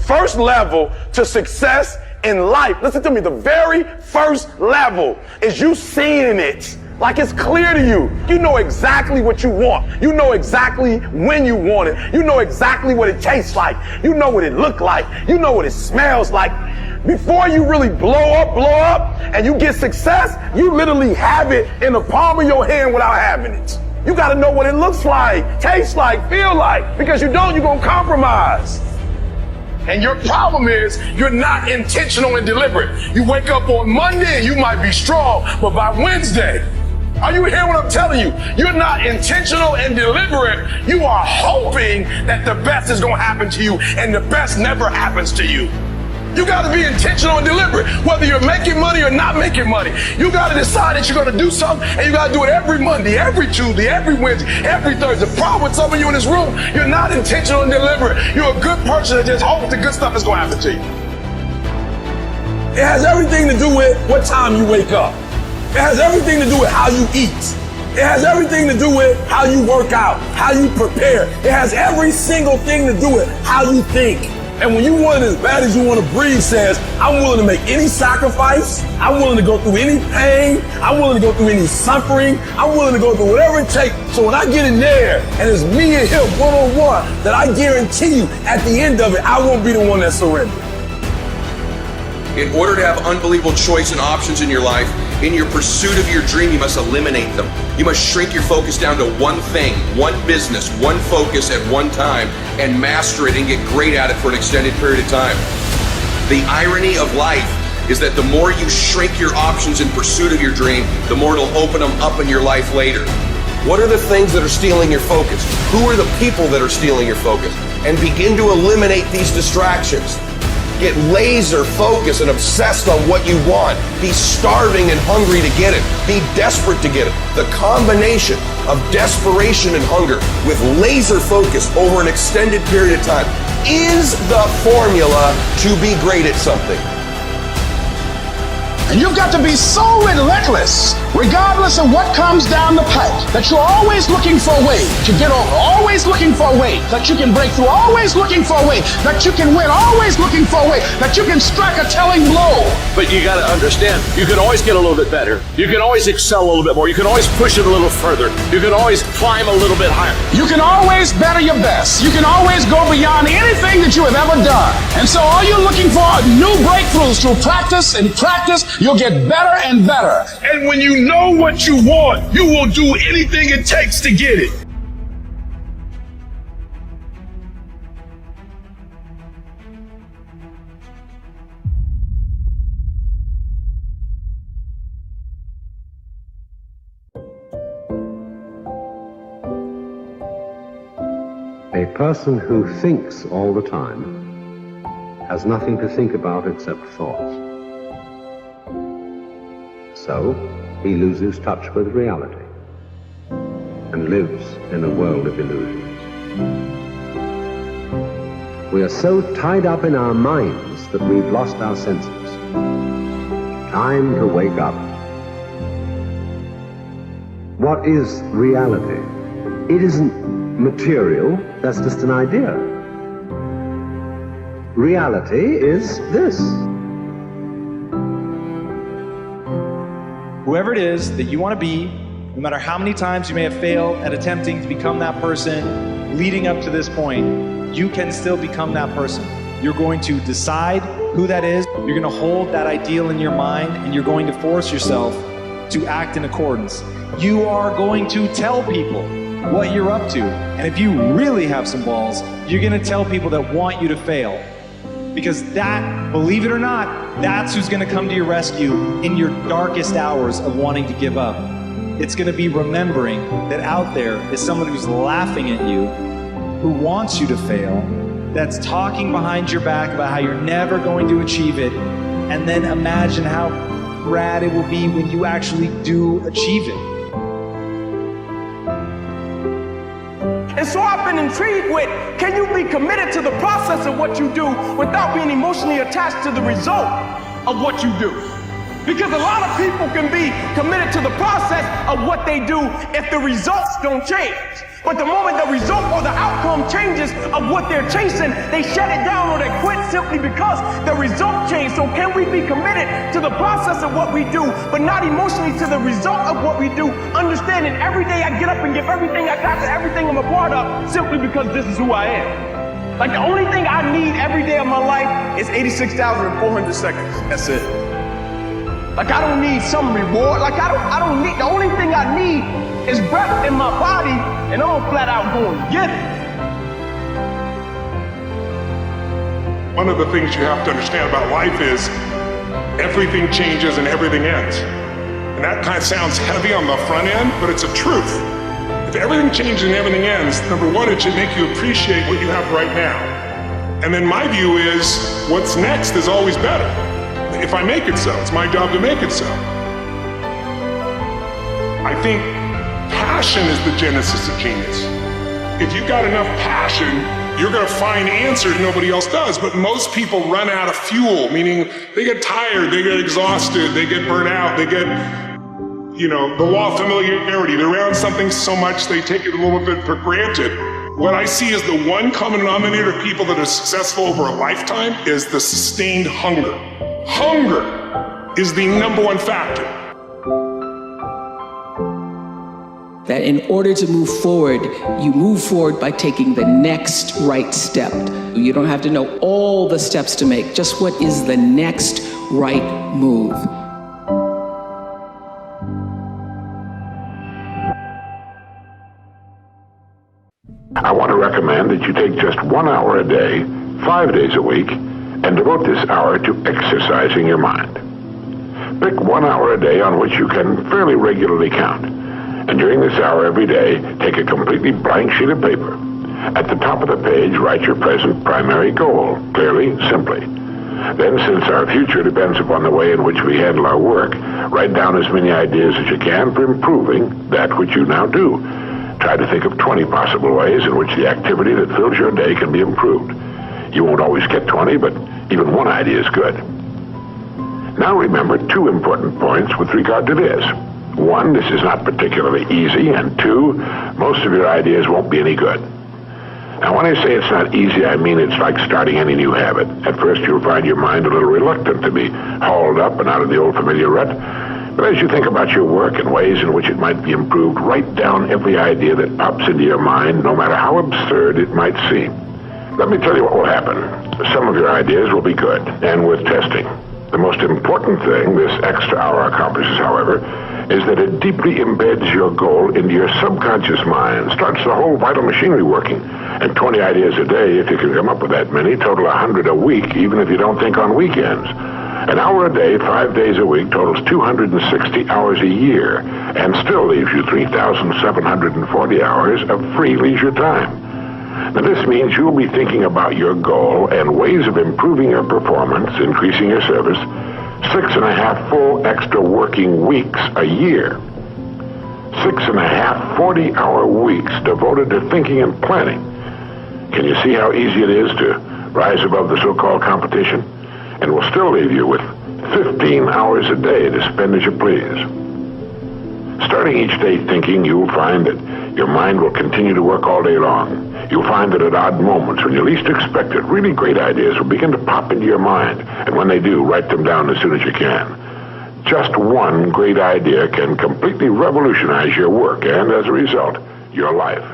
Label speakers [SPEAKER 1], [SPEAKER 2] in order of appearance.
[SPEAKER 1] first level to success in life, listen to me, the very first level is you seeing it. Like it's clear to you. You know exactly what you want. You know exactly when you want it. You know exactly what it tastes like. You know what it looks like. You know what it smells like. Before you really blow up, and you get success, you literally have it in the palm of your hand without having it. You gotta know what it looks like, tastes like, feel like, because you don't, you're gonna compromise. And your problem is you're not intentional and deliberate. You wake up on Monday and you might be strong, but by Wednesday, are you hearing what I'm telling you? You're not intentional and deliberate. You are hoping that the best is going to happen to you, and the best never happens to you. You got to be intentional and deliberate, whether you're making money or not making money. You got to decide that you're going to do something, and you got to do it every Monday, every Tuesday, every Wednesday, every Thursday. The problem with some of you in this room, you're not intentional and deliberate. You're a good person that just hopes the good stuff is going to happen to you. It has everything to do with what time you wake up. It has everything to do with how you eat. It has everything to do with how you work out, how you prepare. It has every single thing to do with how you think. And when you want it as bad as you want to breathe says, I'm willing to make any sacrifice. I'm willing to go through any pain. I'm willing to go through any suffering. I'm willing to go through whatever it takes. So when I get in there and it's me and him one-on-one, that I guarantee you at the end of it, I won't be the one that surrenders.
[SPEAKER 2] In order to have unbelievable choice and options in your life, in your pursuit of your dream, you must eliminate them. You must shrink your focus down to one thing, one business, one focus at one time, and master it and get great at it for an extended period of time. The irony of life is that the more you shrink your options in pursuit of your dream, the more it'll open them up in your life later. What are the things that are stealing your focus? Who are the people that are stealing your focus? And begin to eliminate these distractions. Get laser focused and obsessed on what you want. Be starving and hungry to get it. Be desperate to get it. The combination of desperation and hunger with laser focus over an extended period of time is the formula to be great at something.
[SPEAKER 3] And you've got to be so relentless, regardless of what comes down the pipe, that you're always looking for a way to get over, always looking for a way that you can break through, always looking for a way that you can win, always looking for a way that you can strike a telling blow.
[SPEAKER 4] But you got to understand, you can always get a little bit better. You can always excel a little bit more. You can always push it a little further. You can always climb a little bit higher.
[SPEAKER 3] You can always better your best. You can always go beyond anything that you have ever done. And so all you're looking for are new breakthroughs through practice and practice. You'll get better and better.
[SPEAKER 1] And when you know what you want, you will do anything it takes to get it.
[SPEAKER 5] A person who thinks all the time has nothing to think about except thoughts. So, he loses touch with reality and lives in a world of illusions. We are so tied up in our minds that we've lost our senses. Time to wake up. What is reality? It isn't material, that's just an idea. Reality is this.
[SPEAKER 6] Whoever it is that you want to be, no matter how many times you may have failed at attempting to become that person leading up to this point, you can still become that person. You're going to decide who that is. You're going to hold that ideal in your mind, and you're going to force yourself to act in accordance. You are going to tell people what you're up to. And if you really have some balls, you're going to tell people that want you to fail. Because that, believe it or not, that's who's going to come to your rescue in your darkest hours of wanting to give up. It's going to be remembering that out there is someone who's laughing at you, who wants you to fail, that's talking behind your back about how you're never going to achieve it, and then imagine how rad it will be when you actually do achieve it.
[SPEAKER 7] And so I've been intrigued with, can you be committed to the process of what you do without being emotionally attached to the result of what you do? Because a lot of people can be committed to the process of what they do if the results don't change. But the moment the result or the outcome changes of what they're chasing, they shut it down or they quit simply because the result changed. So can we be committed to the process of what we do, but not emotionally to the result of what we do, understanding every day I get up and give everything I got to everything I'm a part of simply because this is who I am. Like the only thing I need every day of my life is 86,400 seconds. That's it. Like I don't need some reward. Like I don't need, the only thing I need is breath in my body, and I'm flat out going to get it.
[SPEAKER 8] One of the things you have to understand about life is everything changes and everything ends. And that kind of sounds heavy on the front end, but it's a truth. If everything changes and everything ends, number one, it should make you appreciate what you have right now. And then my view is, what's next is always better. If I make it so, it's my job to make it so. I think passion is the genesis of genius. If you've got enough passion, you're going to find answers nobody else does. But most people run out of fuel, meaning they get tired, they get exhausted, they get burnt out, they get, the law of familiarity. They're around something so much they take it a little bit for granted. What I see as the one common denominator of people that are successful over a lifetime is the sustained hunger. Hunger is the number one factor.
[SPEAKER 9] That in order to move forward, you move forward by taking the next right step. You don't have to know all the steps to make, just what is the next right move.
[SPEAKER 10] I want to recommend that you take just 1 hour a day, 5 days a week, and devote this hour to exercising your mind. Pick 1 hour a day on which you can fairly regularly count. And during this hour every day, take a completely blank sheet of paper. At the top of the page, write your present primary goal, clearly, simply. Then, since our future depends upon the way in which we handle our work, write down as many ideas as you can for improving that which you now do. Try to think of 20 possible ways in which the activity that fills your day can be improved. You won't always get 20, but even one idea is good. Now remember 2 important points with regard to this. 1, this is not particularly easy, and 2, most of your ideas won't be any good. Now when I say it's not easy, I mean it's like starting any new habit. At first you'll find your mind a little reluctant to be hauled up and out of the old familiar rut. But as you think about your work and ways in which it might be improved, write down every idea that pops into your mind, no matter how absurd it might seem. Let me tell you what will happen. Some of your ideas will be good and worth testing. The most important thing this extra hour accomplishes, however, is that it deeply embeds your goal into your subconscious mind, starts the whole vital machinery working. And 20 ideas a day, if you can come up with that many, total 100 a week, even if you don't think on weekends. An hour a day, 5 days a week, totals 260 hours a year, and still leaves you 3,740 hours of free leisure time. Now this means you'll be thinking about your goal and ways of improving your performance, increasing your service, 6.5 full extra working weeks a year. 6.5 40-hour weeks devoted to thinking and planning. Can you see how easy it is to rise above the so-called competition? And will still leave you with 15 hours a day to spend as you please. Starting each day thinking, you'll find that your mind will continue to work all day long. You'll find that at odd moments, when you least expect it, really great ideas will begin to pop into your mind. And when they do, write them down as soon as you can. Just one great idea can completely revolutionize your work and, as a result, your life.